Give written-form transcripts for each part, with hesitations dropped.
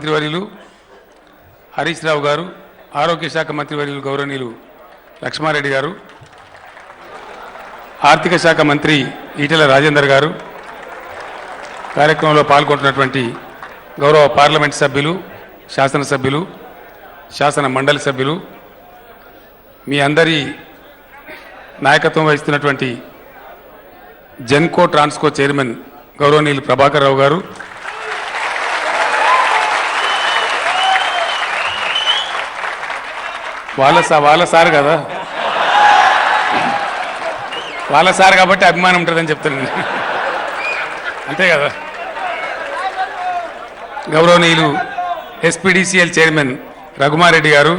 మంత్రివర్యులు హరీష్ రావు గారు, ఆరోగ్య శాఖ మంత్రివర్యులు గౌరవనీయులు లక్ష్మారెడ్డి గారు, ఆర్థిక శాఖ మంత్రి ఈటెల రాజేందర్ గారు, కార్యక్రమంలో పాల్గొంటున్నటువంటి గౌరవ పార్లమెంట్ సభ్యులు, శాసనసభ్యులు, శాసన మండలి సభ్యులు, మీ అందరి నాయకత్వం వహిస్తున్నటువంటి జెన్కో ట్రాన్స్కో చైర్మన్ గౌరవనీయులు ప్రభాకర్ రావు గారు, వాళ్ళ సార్ కదా, వాళ్ళ సార్ కాబట్టి అభిమానం ఉంటుందని చెప్తున్నాను, అంతే కదా. గౌరవనీయులు ఎస్పీడీసీఎల్ చైర్మన్ రఘుమారెడ్డి గారు,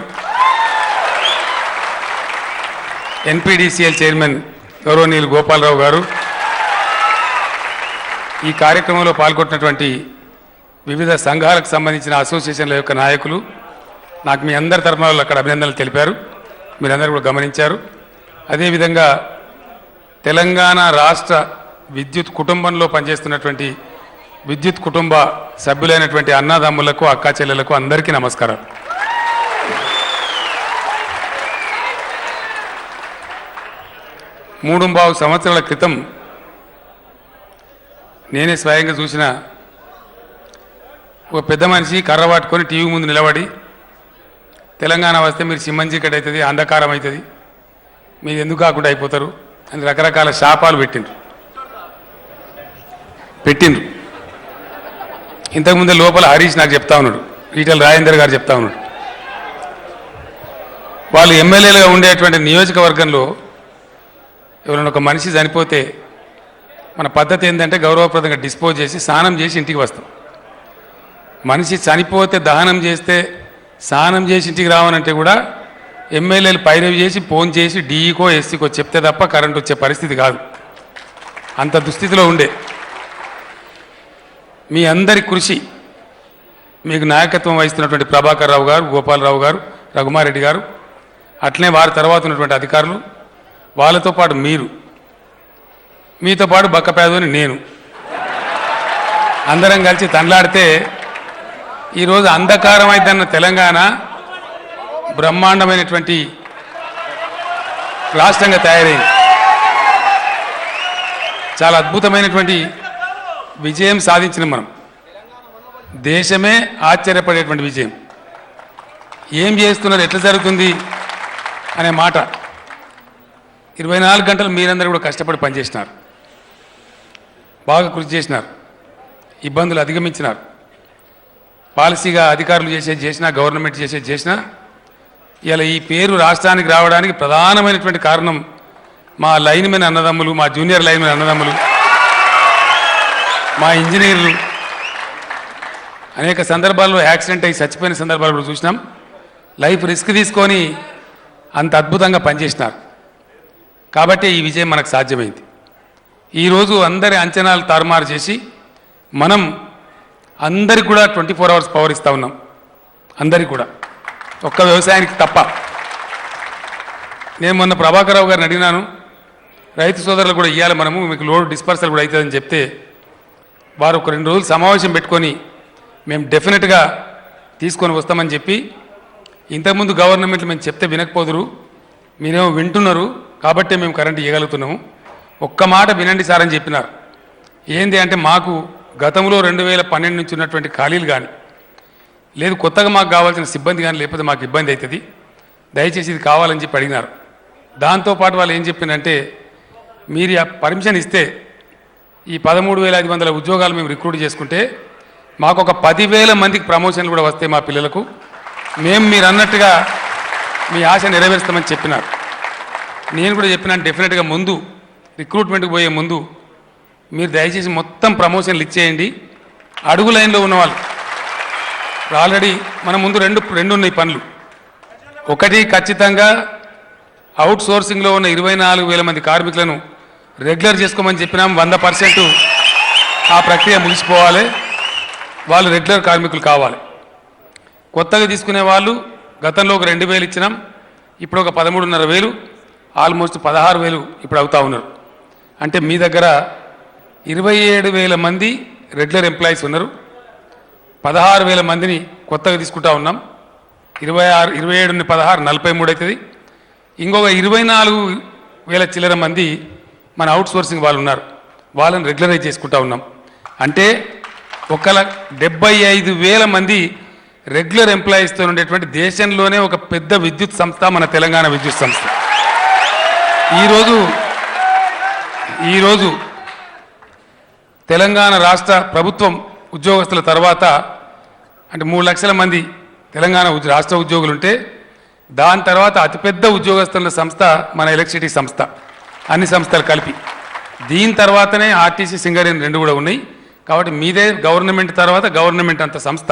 ఎన్పీడీసీఎల్ చైర్మన్ గౌరవనీయులు గోపాలరావు గారు, ఈ కార్యక్రమంలో పాల్గొంటున్నటువంటి వివిధ సంఘాలకు సంబంధించిన అసోసియేషన్ల యొక్క నాయకులు, నాకు మీ అందరి తరఫున వాళ్ళు అక్కడ అభినందనలు తెలిపారు, మీరందరూ కూడా గమనించారు. అదేవిధంగా తెలంగాణ రాష్ట్ర విద్యుత్ కుటుంబంలో పనిచేస్తున్నటువంటి విద్యుత్ కుటుంబ సభ్యులైనటువంటి అన్నదమ్ములకు, అక్కా చెల్లెలకు అందరికీ నమస్కారం. మూడుంబావు సంవత్సరాల క్రితం నేనే స్వయంగా చూసిన ఒక పెద్ద మనిషి కర్ర పట్టుకొని టీవీ ముందు నిలబడి, తెలంగాణ వస్తే మీరు సిమ్మంజీకట్ అవుతుంది, అంధకారం అవుతుంది, మీరు ఎందుకు కాకుండా అయిపోతారు అని రకరకాల శాపాలు పెట్టిండ్రు. ఇంతకుముందే లోపల హరీష్ నాకు చెప్తా ఉన్నాడు, ఈటెల రాజేందర్ గారు చెప్తా ఉన్నాడు, వాళ్ళు ఎమ్మెల్యేలుగా ఉండేటువంటి నియోజకవర్గంలో ఎవరైనా ఒక మనిషి చనిపోతే మన పద్ధతి ఏంటంటే గౌరవప్రదంగా డిస్పోజ్ చేసి స్నానం చేసి ఇంటికి వస్తాం. మనిషి చనిపోతే దహనం చేస్తే స్నానం చేసి ఇంటికి రావనంటే కూడా ఎమ్మెల్యేలు పైరవి చేసి ఫోన్ చేసి డీఈకో ఎస్సీకో చెప్తే తప్ప కరెంట్ వచ్చే పరిస్థితి కాదు, అంత దుస్థితిలో ఉండే. మీ అందరి కృషి, మీకు నాయకత్వం వహిస్తున్నటువంటి ప్రభాకర్ రావు గారు, గోపాలరావు గారు, రఘుమారెడ్డి గారు, అట్లనే వారి తర్వాత ఉన్నటువంటి అధికారులు, వాళ్ళతో పాటు మీరు, మీతో పాటు బక్కపేదోని నేను, అందరం కలిసి తండ్లాడితే ఈరోజు అంధకారం అయిద్దన్న తెలంగాణ బ్రహ్మాండమైనటువంటి రాష్ట్రంగా తయారైంది. చాలా అద్భుతమైనటువంటి విజయం సాధించిన మనం, దేశమే ఆశ్చర్యపడేటువంటి విజయం. ఏం చేస్తున్నారు, ఎట్లా జరుగుతుంది అనే మాట 24 గంటలు మీరందరూ కూడా కష్టపడి పనిచేసినారు, బాగా కృషి చేసినారు, ఇబ్బందులు అధిగమించినారు. పాలసీగా అధికారులు చేసినా, గవర్నమెంట్ చేసినా ఇలా ఈ పేరు రాష్ట్రానికి రావడానికి ప్రధానమైనటువంటి కారణం మా లైన్మెన్ అన్నదమ్ములు, మా జూనియర్ లైన్మెన్ అన్నదమ్ములు, మా ఇంజనీర్లు. అనేక సందర్భాల్లో యాక్సిడెంట్ అయ్యి చచ్చిపోయిన సందర్భాలు కూడా చూసినాం. లైఫ్ రిస్క్ తీసుకొని అంత అద్భుతంగా పనిచేసినారు కాబట్టి ఈ విజయం మనకు సాధ్యమైంది. ఈరోజు అందరి అంచనాలు తారుమారు చేసి మనం అందరికి కూడా 24 hours పవర్ ఇస్తూ ఉన్నాం, అందరికి కూడా, ఒక్క వ్యవసాయానికి తప్ప. నేను మొన్న ప్రభాకర్ రావు గారిని అడిగినాను, రైతు సోదరులు కూడా ఇవ్వాలి మనము, మీకు లోడ్ డిస్పర్సల్ కూడా అవుతుందని చెప్తే వారు ఒక 2 రోజులు సమావేశం పెట్టుకొని మేము డెఫినెట్గా తీసుకొని వస్తామని చెప్పి, ఇంతకుముందు గవర్నమెంట్లు మేము చెప్తే వినకపోదురు, మీరేమో వింటున్నారు కాబట్టి మేము కరెంటు ఇవ్వగలుగుతున్నాము, ఒక్క మాట వినండి సార్ అని చెప్పినారు. ఏంది అంటే, మాకు గతంలో 2012 నుంచి ఉన్నటువంటి ఖాళీలు కానీ, లేదు కొత్తగా మాకు కావాల్సిన సిబ్బంది కానీ లేకపోతే మాకు ఇబ్బంది అవుతుంది, దయచేసి ఇది కావాలని చెప్పి అడిగినారు. దాంతోపాటు వాళ్ళు ఏం చెప్పినంటే, మీరు పర్మిషన్ ఇస్తే ఈ 13,500 ఉద్యోగాలు మేము రిక్రూట్ చేసుకుంటే మాకు ఒక 10,000 మందికి ప్రమోషన్లు కూడా వస్తాయి మా పిల్లలకు, మేము మీరు అన్నట్టుగా మీ ఆశ నెరవేరుస్తామని చెప్పినారు. నేను కూడా చెప్పినాను, డెఫినెట్గా ముందు రిక్రూట్మెంట్కి పోయే ముందు మీరు దయచేసి మొత్తం ప్రమోషన్లు ఇచ్చేయండి. అడుగు లైన్లో ఉన్నవాళ్ళు ఆల్రెడీ మన ముందు రెండు ఉన్నాయి పనులు. ఒకటి, ఖచ్చితంగా అవుట్ సోర్సింగ్లో ఉన్న 24,000 మంది కార్మికులను రెగ్యులర్ చేసుకోమని చెప్పినాం. 100% ఆ ప్రక్రియ ముగిసిపోవాలి, వాళ్ళు రెగ్యులర్ కార్మికులు కావాలి. కొత్తగా తీసుకునే వాళ్ళు గతంలో ఒక 2,000 ఇచ్చినాం, ఇప్పుడు ఒక 13,500, ఆల్మోస్ట్ 16,000 ఇప్పుడు అవుతా ఉన్నారు. అంటే మీ దగ్గర 27,000 మంది రెగ్యులర్ ఎంప్లాయీస్ ఉన్నారు. 16,000 మందిని కొత్తగా తీసుకుంటా ఉన్నాం. 26, 27, 16, 43 అవుతుంది. ఇంకొక 24,000 చిల్లర మంది మన అవుట్ సోర్సింగ్ వాళ్ళు ఉన్నారు. వాళ్ళని రెగ్యులరైజ్ చేసుకుంటా ఉన్నాం. అంటే 1,75,000 మంది రెగ్యులర్ ఎంప్లాయీస్తో ఉండేటువంటి దేశంలోనే ఒక పెద్ద విద్యుత్ సంస్థ మన తెలంగాణ విద్యుత్ సంస్థ. ఈరోజు తెలంగాణ రాష్ట్ర ప్రభుత్వం ఉద్యోగస్తుల తర్వాత అంటే 3 లక్షల మంది తెలంగాణ రాష్ట్ర ఉద్యోగులు ఉంటే దాని తర్వాత అతిపెద్ద ఉద్యోగస్తుల సంస్థ మన ఎలక్ట్రిసిటీ సంస్థ, అన్ని సంస్థలు కలిపి. దీని తర్వాతనే ఆర్టీసీ, సింగరేణి 2 కూడా ఉన్నాయి. కాబట్టి మీదే గవర్నమెంట్ తర్వాత గవర్నమెంట్ అంత సంస్థ,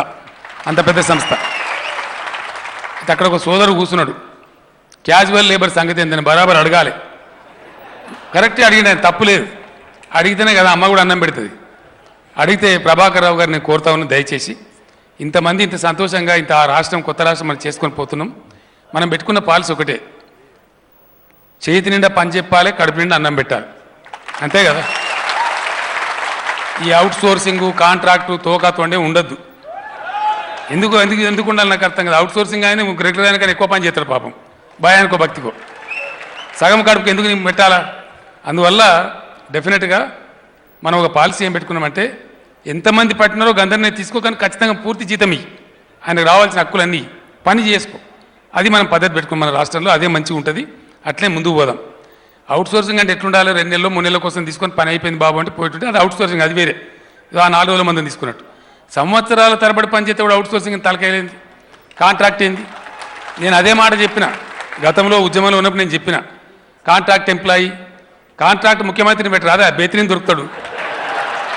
అంత పెద్ద సంస్థ. అక్కడ ఒక సోదరు కూర్చున్నాడు, క్యాజువల్ లేబర్ సంగతి ఏందని బరాబర్ అడగాలి. కరెక్టే అడిగిన తప్పులేదు, అడిగితేనే కదా అమ్మ కూడా అన్నం పెడుతుంది. అడిగితే ప్రభాకర్ రావు గారు నేను కోరుతా ఉన్నాను, దయచేసి ఇంతమంది ఇంత సంతోషంగా ఇంత రాష్ట్రం, కొత్త రాష్ట్రం మనం చేసుకొని పోతున్నాం. మనం పెట్టుకున్న పాలసీ ఒకటే, చేతి నిండా పని చెప్పాలి, కడుపు నిండా అన్నం పెట్టాలి, అంతే కదా. ఈ అవుట్ సోర్సింగు, కాంట్రాక్టు, తోకాతోండే ఉండద్దు. ఎందుకు ఉండాలి నాకు అర్థం కదా. అవుట్ సోర్సింగ్ ఆయన రెగ్యులర్ అయినా కానీ ఎక్కువ పని చేస్తాడు పాపం, భయానికో భక్తికో. సగం కడుపుకి ఎందుకు నేను పెట్టాలా? అందువల్ల డెఫినెట్గా మనం ఒక పాలసీ ఏం పెట్టుకున్నామంటే, ఎంతమంది పట్టినారో గందరినీ తీసుకో, కానీ ఖచ్చితంగా పూర్తి జీతం ఇయ్యి, ఆయనకు రావాల్సిన హక్కులన్నీ పని చేసుకో. అది మనం పద్ధతి పెట్టుకున్నాం మన రాష్ట్రంలో, అదే మంచిగా ఉంటుంది. అట్లే ముందుకు పోదాం. అవుట్ సోర్సింగ్ అంటే ఎట్లుండాలి? 2 నెలలు 3 నెలల కోసం తీసుకొని పని అయిపోయింది బాబు అంటే పోయిటుంటే అది అవుట్ సోర్సింగ్, అది వేరే. ఆ 4 రోజుల మందిని తీసుకున్నట్టు సంవత్సరాల తరబడి పని చేస్తే కూడా అవుట్ సోర్సింగ్ తలకాయలేంది, కాంట్రాక్ట్ ఏంది? నేను అదే మాట చెప్పిన గతంలో, ఉద్యమంలో ఉన్నప్పుడు నేను చెప్పిన, కాంట్రాక్ట్ ఎంప్లాయీ, కాంట్రాక్ట్ ముఖ్యమంత్రిని పెట్టి రాదా, బేతిని దొరుకుతాడు,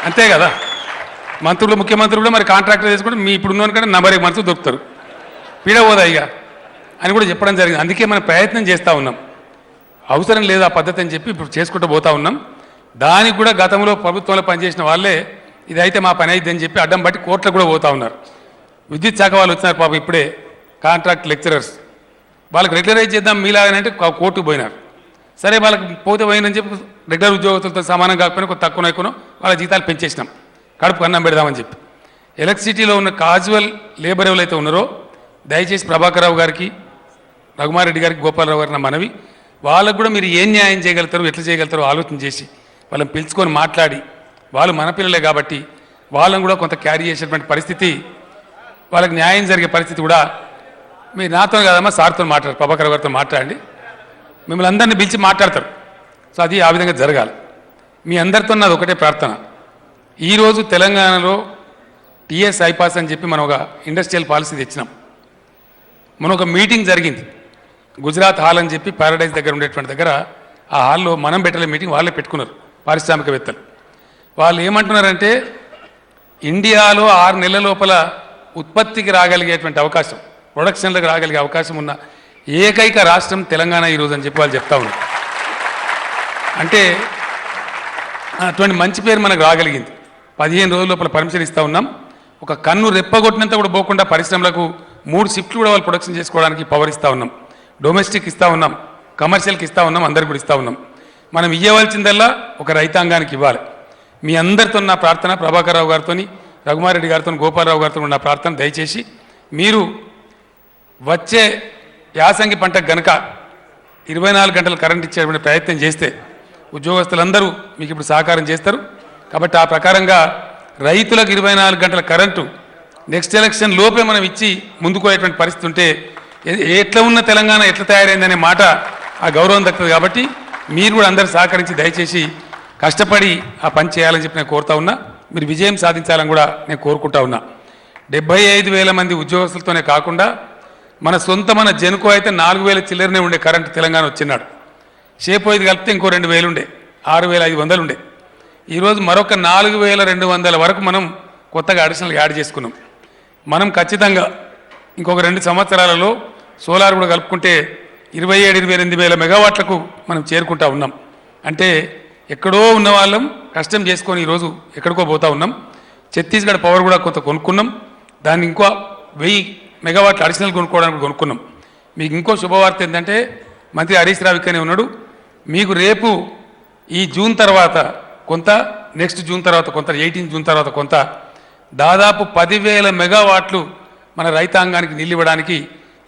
అంతే కదా. మంత్రులు, ముఖ్యమంత్రులు కూడా మరి కాంట్రాక్టర్ చేసుకుంటే మీ ఇప్పుడు ఉన్న కంటే 40 మనుషులు దొరుకుతారు, పీడ పోదా ఇక అని కూడా చెప్పడం జరిగింది. అందుకే మనం ప్రయత్నం చేస్తూ ఉన్నాం. అవసరం లేదు ఆ పద్ధతి అని చెప్పి ఇప్పుడు చేసుకుంటూ పోతా ఉన్నాం. దానికి కూడా గతంలో ప్రభుత్వంలో పనిచేసిన వాళ్ళే ఇదైతే మా పని అయితే అని చెప్పి అడ్డం బట్టి కోర్టులకు కూడా పోతా ఉన్నారు. విద్యుత్ శాఖ వాళ్ళు వచ్చినారు పాపం ఇప్పుడే, కాంట్రాక్ట్ లెక్చరర్స్, వాళ్ళకి రెగ్యులరైజ్ చేద్దాం మీలాగానంటే కోర్టుకు పోయినారు. సరే వాళ్ళకి పోతే పోయిందని చెప్పి రెగ్యులర్ ఉద్యోగస్తులతో సమానం కాకపోయినా కొంత తక్కువ ఎక్కువ వాళ్ళ జీతాలు పెంచేసినాం, కడుపు అన్నం పెడదామని చెప్పి. ఎలక్ట్రిసిటీలో ఉన్న కాజువల్ లేబర్ ఎవరైతే ఉన్నారో దయచేసి ప్రభాకర్ రావు గారికి, రఘుమారెడ్డి గారికి, గోపాలరావు గారికి నా మనవి, వాళ్ళకు కూడా మీరు ఏం న్యాయం చేయగలుగుతారో, ఎట్లా చేయగలుగుతారో ఆలోచన చేసి వాళ్ళని పిలుచుకొని మాట్లాడి, వాళ్ళు మన పిల్లలే కాబట్టి వాళ్ళని కూడా కొంత క్యారీ చేసేటువంటి పరిస్థితి, వాళ్ళకి న్యాయం జరిగే పరిస్థితి కూడా మీరు నాతో కదమ్మా సార్తో మాట్లాడారు, ప్రభాకర్ గారితో మాట్లాడండి, మిమ్మల్ని అందరినీ పిలిచి మాట్లాడతారు. సో అది ఆ విధంగా జరగాలి. మీ అందరితో నాది ఒకటే ప్రార్థన, ఈరోజు తెలంగాణలో టీఎస్ ఐపాస్ అని చెప్పి మనం ఒక ఇండస్ట్రియల్ పాలసీ తెచ్చినాం. మన ఒక మీటింగ్ జరిగింది గుజరాత్ హాల్ అని చెప్పి ప్యారడైజ్ దగ్గర ఉండేటువంటి దగ్గర. ఆ హాల్లో మనం పెట్టలే మీటింగ్, వాళ్ళే పెట్టుకున్నారు పారిశ్రామికవేత్తలు. వాళ్ళు ఏమంటున్నారంటే, ఇండియాలో 6 నెలల లోపల ఉత్పత్తికి రాగలిగేటువంటి అవకాశం, ప్రొడక్షన్లకు రాగలిగే అవకాశం ఉన్న ఏకైక రాష్ట్రం తెలంగాణ ఈరోజు అని చెప్పి వాళ్ళు చెప్తా ఉన్నారు. అంటే అటువంటి మంచి పేరు మనకు రాగలిగింది. 15 రోజుల లోపల పర్మిషన్ ఇస్తూ ఉన్నాం. ఒక కన్ను రెప్పగొట్టినంత కూడా పోకుండా పరిశ్రమలకు 3 షిఫ్ట్లు కూడా వాళ్ళు ప్రొడక్షన్ చేసుకోవడానికి పవర్ ఇస్తూ ఉన్నాం. డొమెస్టిక్ ఇస్తూ ఉన్నాం, కమర్షియల్కి ఇస్తూ ఉన్నాం, అందరికి కూడా ఇస్తూ ఉన్నాం. మనం ఇవ్వవలసిందల్లా ఒక రైతాంగానికి ఇవ్వాలి. మీ అందరితో నా ప్రార్థన, ప్రభాకర్ రావు గారితో, రఘుమారెడ్డి గారితో, గోపాలరావు గారితో నా ప్రార్థన, దయచేసి మీరు వచ్చే యాసంగి పంటకు గనక 24 గంటలు కరెంట్ ఇచ్చేటువంటి ప్రయత్నం చేస్తే ఉద్యోగస్తులందరూ మీకు ఇప్పుడు సహకారం చేస్తారు. కాబట్టి ఆ ప్రకారంగా రైతులకు 24 గంటల కరెంటు నెక్స్ట్ ఎలక్షన్ లోపే మనం ఇచ్చి ముందుకు పోయేటువంటి పరిస్థితి ఉంటే ఎట్లా ఉన్న తెలంగాణ ఎట్లా తయారైందనే మాట ఆ గౌరవం దక్కుతుంది. కాబట్టి మీరు కూడా అందరూ సహకరించి దయచేసి కష్టపడి ఆ పని చేయాలని చెప్పి నేను కోరుతా ఉన్నా. మీరు విజయం సాధించాలని కూడా నేను కోరుకుంటా ఉన్నా. 75,000 మంది ఉద్యోగస్తులతోనే కాకుండా మన మన జెన్కో అయితే 4,000 చిల్లరనే ఉండే కరెంటు తెలంగాణ వచ్చినాడు. షేపోయిది కలిపితే ఇంకో 2,000 ఉండే, 6,500 ఉండే. ఈరోజు మరొక 4,200 వరకు మనం కొత్తగా అడిషనల్ యాడ్ చేసుకున్నాం. మనం ఖచ్చితంగా ఇంకొక 2 సంవత్సరాలలో సోలార్ కూడా కలుపుకుంటే 27,000-28,000 మెగావాట్లకు మనం చేరుకుంటా ఉన్నాం. అంటే ఎక్కడో ఉన్న వాళ్ళం కష్టం చేసుకొని ఈరోజు ఎక్కడికో పోతా ఉన్నాం. ఛత్తీస్గఢ్ పవర్ కూడా కొంత కొనుక్కున్నాం, దాన్ని ఇంకో 1000 మెగావాట్లు అడిషనల్ కొనుక్కోవడానికి కొనుక్కున్నాం. మీకు ఇంకో శుభవార్త ఏంటంటే, మంత్రి హరీష్ రావు ఇక్కడనే ఉన్నాడు, మీకు రేపు ఈ జూన్ తర్వాత కొంత, నెక్స్ట్ జూన్ తర్వాత కొంత, 18 జూన్ తర్వాత కొంత దాదాపు 10,000 మెగావాట్లు మన రైతాంగానికి నీళ్ళు ఇవ్వడానికి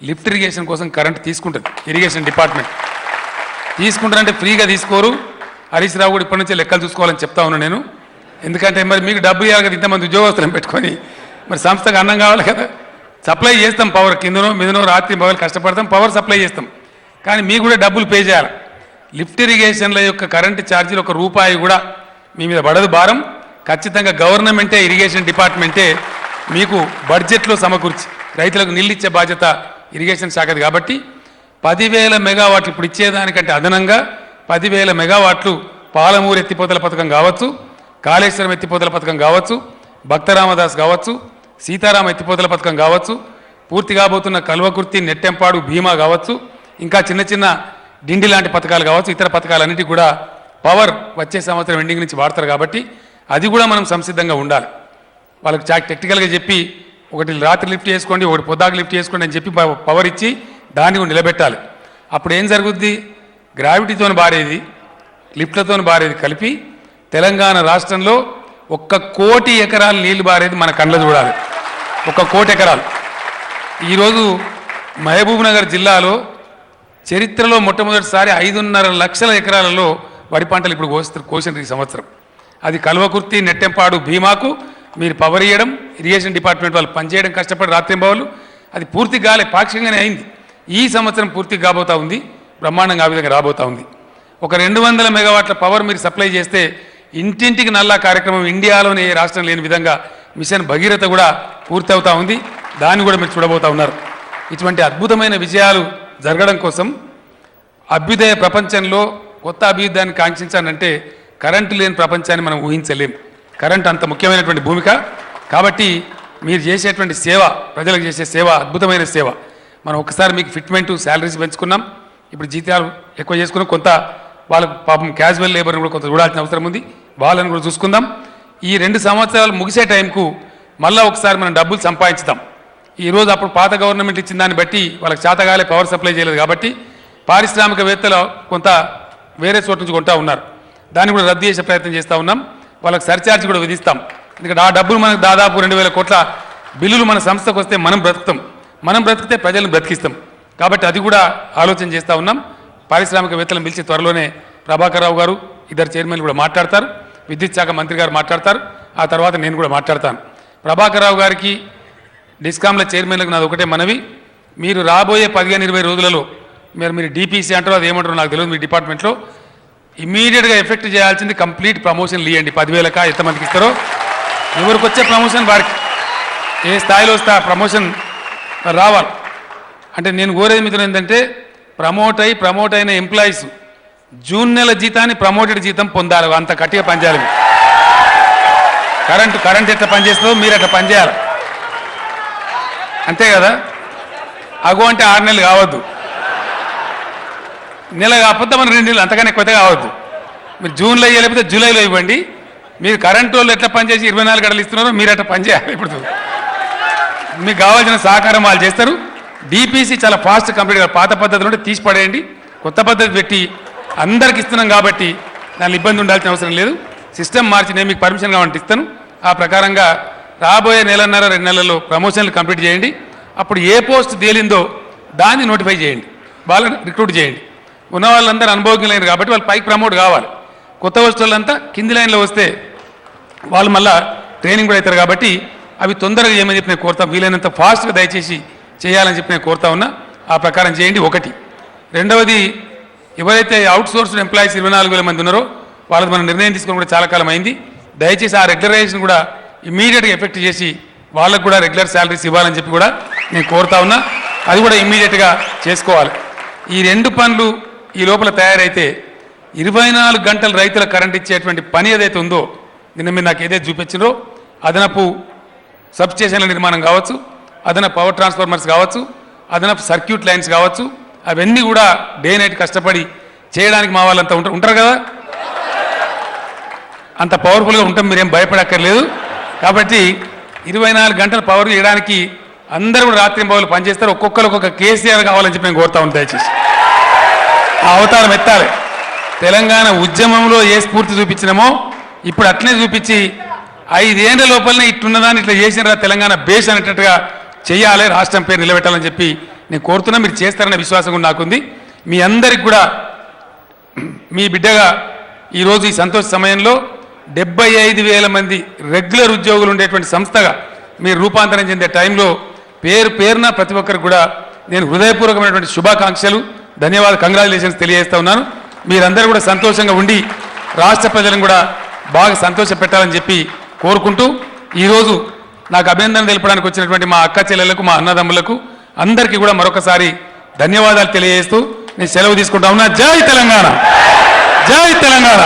లిఫ్ట్ ఇరిగేషన్ కోసం కరెంట్ తీసుకుంటుంది ఇరిగేషన్ డిపార్ట్మెంట్. తీసుకుంటారంటే ఫ్రీగా తీసుకోరు. హరీష్ రావు కూడా ఇప్పటి నుంచే లెక్కలు చూసుకోవాలని చెప్తా ఉన్నాను నేను. ఎందుకంటే మరి మీకు డబ్బు ఇవ్వాలి కదా, ఇంతమంది ఉద్యోగస్తులను పెట్టుకొని మరి సంస్థకు అన్నం కావాలి కదా. సప్లై చేస్తాం పవర్, కిందనో మీదనో రాత్రి పగలు కష్టపడతాం, పవర్ సప్లై చేస్తాం. కానీ మీకు కూడా డబ్బులు పే చేయాలి. లిఫ్ట్ ఇరిగేషన్ల యొక్క కరెంటు ఛార్జీలు ₹1 కూడా మీ మీద పడదు భారం. ఖచ్చితంగా గవర్నమెంటే, ఇరిగేషన్ డిపార్ట్మెంటే మీకు బడ్జెట్లో సమకూర్చి రైతులకు నీళ్ళు ఇచ్చే బాధ్యత ఇరిగేషన్ శాఖది. కాబట్టి 10,000 మెగావాట్లు ఇప్పుడు ఇచ్చేదానికంటే అదనంగా 10,000 మెగావాట్లు పాలమూరు ఎత్తిపోతల పథకం కావచ్చు, కాళేశ్వరం ఎత్తిపోతల పథకం కావచ్చు, భక్తరామదాస్ కావచ్చు, సీతారామ ఎత్తిపోతల పథకం కావచ్చు, పూర్తి కాబోతున్న కల్వకుర్తి, నెట్టెంపాడు, భీమా కావచ్చు, ఇంకా చిన్న చిన్న డిండి లాంటి పథకాలు కావచ్చు, ఇతర పథకాలన్నిటికీ కూడా పవర్ వచ్చే సంవత్సరం ఎండింగ్ నుంచి వాడతారు. కాబట్టి అది కూడా మనం సంసిద్ధంగా ఉండాలి. వాళ్ళకి టెక్నికల్గా చెప్పి ఒకటి రాత్రి లిఫ్ట్ చేసుకోండి, ఒకటి పొద్దాకు లిఫ్ట్ చేసుకోండి అని చెప్పి పవర్ ఇచ్చి దాన్ని కూడా నిలబెట్టాలి. అప్పుడు ఏం జరుగుద్ది? గ్రావిటీతో బారేది, లిఫ్ట్లతో బారేది కలిపి తెలంగాణ రాష్ట్రంలో 1 కోటి ఎకరాలు నీళ్లు బారేది మన కళ్ళ చూడాలి. 1 కోటి ఎకరాలు. ఈరోజు మహబూబ్ నగర్ జిల్లాలో చరిత్రలో మొట్టమొదటిసారి 5.5 లక్షల ఎకరాలలో వరి పంటలు ఇప్పుడు కోసిన ఈ సంవత్సరం. అది కల్వకుర్తి, నెట్టెంపాడు, భీమాకు మీరు పవర్ ఇవ్వడం, ఇరిగేషన్ డిపార్ట్మెంట్ వాళ్ళు పనిచేయడం కష్టపడి రాత్రింబవళ్ళు. అది పూర్తి కాలే, పాక్షికంగానే అయింది. ఈ సంవత్సరం పూర్తి కాబోతా ఉంది, బ్రహ్మాండంగా ఆ విధంగా రాబోతా ఉంది. ఒక 200 మెగావాట్ల పవర్ మీరు సప్లై చేస్తే ఇంటింటికి నల్లా కార్యక్రమం ఇండియాలోనే ఏ రాష్ట్రం లేని విధంగా మిషన్ భగీరథ కూడా పూర్తి అవుతా ఉంది. దాన్ని కూడా మీరు చూడబోతా ఉన్నారు. ఇటువంటి అద్భుతమైన విజయాలు జరగడం కోసం అభ్యుదయ ప్రపంచంలో కొత్త అభ్యుదయాన్ని కాంక్షించాలంటే కరెంటు లేని ప్రపంచాన్ని మనం ఊహించలేం. కరెంట్ అంత ముఖ్యమైనటువంటి భూమిక. కాబట్టి మీరు చేసేటువంటి సేవ, ప్రజలకు చేసే సేవ అద్భుతమైన సేవ. మనం ఒకసారి మీకు ఫిట్మెంట్, శాలరీస్ పెంచుకున్నాం, ఇప్పుడు జీతాలు ఎక్కువ చేసుకున్నాం. కొంత వాళ్ళకు పాపం క్యాజువల్ లేబర్ని కూడా కొంత చూడాల్సిన అవసరం ఉంది, వాళ్ళని కూడా చూసుకుందాం. ఈ 2 సంవత్సరాలు ముగిసే టైంకు మళ్ళీ ఒకసారి మనం డబ్బులు సంపాదించుదాం. ఈరోజు అప్పుడు పాత గవర్నమెంట్ ఇచ్చిన దాన్ని బట్టి వాళ్ళకి చేతగాలే పవర్ సప్లై చేయలేదు. కాబట్టి పారిశ్రామికవేత్తలు కొంత వేరే చోటు నుంచి కొంటా ఉన్నారు, దాన్ని కూడా రద్దు చేసే ప్రయత్నం చేస్తూ ఉన్నాం. వాళ్ళకి సర్ఛార్జ్ కూడా విధిస్తాం. ఎందుకంటే ఆ డబ్బులు మనకు దాదాపు 2,000 కోట్ల బిల్లులు మన సంస్థకు వస్తే మనం బ్రతుకుతాం, మనం బ్రతికితే ప్రజలను బ్రతికిస్తాం. కాబట్టి అది కూడా ఆలోచన చేస్తూ ఉన్నాం. పారిశ్రామికవేత్తలను పిలిచి త్వరలోనే ప్రభాకర్ రావు గారు, ఇద్దరు చైర్మన్లు కూడా మాట్లాడతారు, విద్యుత్ శాఖ మంత్రి గారు మాట్లాడతారు, ఆ తర్వాత నేను కూడా మాట్లాడతాను. ప్రభాకర్ రావు గారికి, డిస్కామ్ల చైర్మన్లకు నాది ఒకటే మనవి, మీరు రాబోయే 15-20 రోజులలో మీరు డిపిసి అంటారో అది ఏమంటారో నాకు తెలియదు, మీ డిపార్ట్మెంట్లో ఇమీడియట్గా ఎఫెక్ట్ చేయాల్సింది కంప్లీట్ ప్రమోషన్లు ఇవ్వండి. 10,000కా ఎంతమందికి ఇస్తారో, ఎవరికి వచ్చే ప్రమోషన్ వారికి ఏ స్థాయిలో వస్తే ఆ ప్రమోషన్ రావాలి. అంటే నేను కోరేది మిత్రులు ఏంటంటే ప్రమోట్ అయిన ఎంప్లాయీస్ జూన్ నెల జీతాన్ని ప్రమోటెడ్ జీతం పొందాలి. అంత గట్టిగా పనిచేయాలి. కరెంట్ ఎట్లా పనిచేస్తుందో మీరు అట్లా పనిచేయాలి, అంతే కదా. అగో అంటే 6 నెలలు కావద్దు, నెల కాకపోతే మన 2 నెలలు, అంతకన్నా ఎక్కువ కావద్దు. మీరు జూన్లో ఇవ్వలేకపోతే జూలైలో ఇవ్వండి. మీరు కరెంటు వాళ్ళు ఎట్లా పనిచేసి 24 గంటలు ఇస్తున్నారో మీరు అట్లా పనిచేయాలి. ఇప్పుడు మీకు కావాల్సిన సహకారం వాళ్ళు చేస్తారు. డిపిసి చాలా ఫాస్ట్ కంప్లీట్గా, పాత పద్ధతులు ఉంటే తీసి పడేయండి, కొత్త పద్ధతి పెట్టి అందరికి ఇస్తున్నాం కాబట్టి దాని ఇబ్బంది ఉండాల్సిన అవసరం లేదు. సిస్టమ్ మార్చి నేను మీకు పర్మిషన్ కావాలంటే ఇస్తాను. ఆ ప్రకారంగా రాబోయే 1.5-2 నెలల్లో ప్రమోషన్లు కంప్లీట్ చేయండి. అప్పుడు ఏ పోస్ట్ తేలిందో దాన్ని నోటిఫై చేయండి, వాళ్ళని రిక్రూట్ చేయండి. ఉన్న వాళ్ళందరూ అనుభవజ్ఞులైన కాబట్టి వాళ్ళు పైకి ప్రమోట్ కావాలి. కొత్త వస్తువులంతా కింది లైన్లో వస్తే వాళ్ళు మళ్ళీ ట్రైనింగ్ కూడా అవుతారు. కాబట్టి అవి తొందరగా చేయమని చెప్పి నేను కోరుతాం. వీలైనంత ఫాస్ట్గా దయచేసి చేయాలని చెప్పి నేను కోరుతా ఉన్నా. ఆ ప్రకారం చేయండి. ఒకటి. రెండవది, ఎవరైతే అవుట్సోర్స్డ్ ఎంప్లాయీస్ 24,000 మంది ఉన్నారో వాళ్ళది మనం నిర్ణయం తీసుకొని కూడా చాలా కాలం అయింది. దయచేసి ఆ రెగ్యులరైజేషన్ కూడా ఇమీడియట్గా ఎఫెక్ట్ చేసి వాళ్ళకు కూడా రెగ్యులర్ శాలరీస్ ఇవ్వాలని చెప్పి కూడా నేను కోరుతా ఉన్నా. అది కూడా ఇమీడియట్గా చేసుకోవాలి. ఈ 2 పనులు ఈ లోపల తయారైతే 24 గంటలు రైతుల కరెంట్ ఇచ్చేటువంటి పని ఏదైతే ఉందో, నిన్న మీరు నాకు ఏదైతే చూపించిందో, అదనపు సబ్స్టేషన్ల నిర్మాణం కావచ్చు, అదనపు పవర్ ట్రాన్స్ఫార్మర్స్ కావచ్చు, అదనపు సర్క్యూట్ లైన్స్ కావచ్చు, అవన్నీ కూడా డే నైట్ కష్టపడి చేయడానికి మా వాళ్ళంతా ఉంటారు కదా. అంత పవర్ఫుల్గా ఉంటాం, మీరేం భయపడక్కర్లేదు. కాబట్టి 24 గంటలు పవర్ చేయడానికి అందరూ కూడా రాత్రింబవళ్ళు పనిచేస్తారు. ఒక్కొక్కరు ఒక్కొక్క కేసీఆర్ కావాలని చెప్పి నేను కోరుతా ఉంటాను. దయచేసి ఆ అవతారం ఎత్తాలి. తెలంగాణ ఉద్యమంలో ఏ స్ఫూర్తి చూపించినామో ఇప్పుడు అట్లనే చూపించి 5 ఏళ్ల లోపలనే ఇట్టున్నదాన్ని ఇట్లా చేసినారా తెలంగాణ బేస్ అనేటట్టుగా చేయాలి, రాష్ట్రం పేరు నిలబెట్టాలని చెప్పి నేను కోరుతున్నా. మీరు చేస్తారనే విశ్వాసం కూడా నాకుంది. మీ అందరికి కూడా మీ బిడ్డగా ఈరోజు ఈ సంతోష సమయంలో 75,000 మంది రెగ్యులర్ ఉద్యోగులు ఉండేటువంటి సంస్థగా మీరు రూపాంతరం చెందే టైంలో పేరున ప్రతి ఒక్కరికి కూడా నేను హృదయపూర్వకమైనటువంటి శుభాకాంక్షలు, కంగ్రాచులేషన్స్ తెలియజేస్తా ఉన్నాను. మీరందరూ కూడా సంతోషంగా ఉండి రాష్ట్ర ప్రజలను కూడా బాగా సంతోష పెట్టాలని చెప్పి కోరుకుంటూ, ఈరోజు నాకు అభినందన తెలపడానికి వచ్చినటువంటి మా అక్క చెల్లెలకు, మా అన్నదమ్ములకు అందరికీ కూడా మరొకసారి ధన్యవాదాలు తెలియజేస్తూ నేను సెలవు తీసుకుంటా ఉన్నా. జై తెలంగాణ, జై తెలంగాణ.